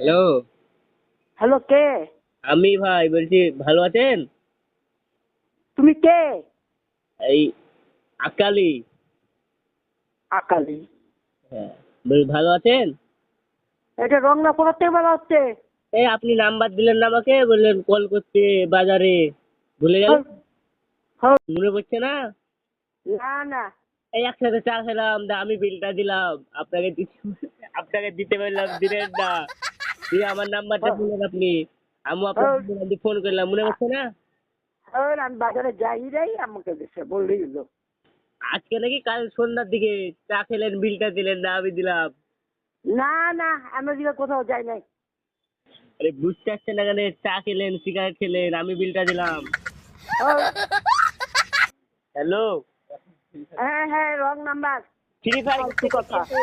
Hello. Hello, কে? আমি ভাই বলছি, ভালো আছেন? তুমি কে? এই আকালি। আকালি? হ্যাঁ, ভালো আছেন? এটা রংনা কোথা থেকে বলা হচ্ছে? এই আপনি নাম্বার দিলেন না আমাকে, বললেন কল করতে বাজারে, ভুলে গেলেন? হল, হল। মনে পড়ছে না? না না। এই একসাথে চা খেলাম, আমি বিলটা দিলাম আপনাকে, আপনাকে দিতে পারলাম, দিলেন না। দিয়ে আমার নাম্বারটা হল, দিলেন আপনি, আমি হল, আপনাকে ফোন করলাম, মনে পড়ছে না? হল। আমি বাজারে যাই নাই, আমাকে দেশে বললেই হলো। আজকে নাকি কাল সন্ধ্যার দিকে চা খেলেন, বিলটা দিলেন না, আমি দিলাম। না না, আমি ওদিকে কোথাও যাই নাই। আরে বুঝতে পারছেন না কেন? চা খেলেন, সিগারেট খেলেন, আমি বিলটা দিলাম। হল। হ্যালো। হ্যাঁ হ্যাঁ, রং নাম্বার। ফ্রি ফায়ার ফালতু কথা।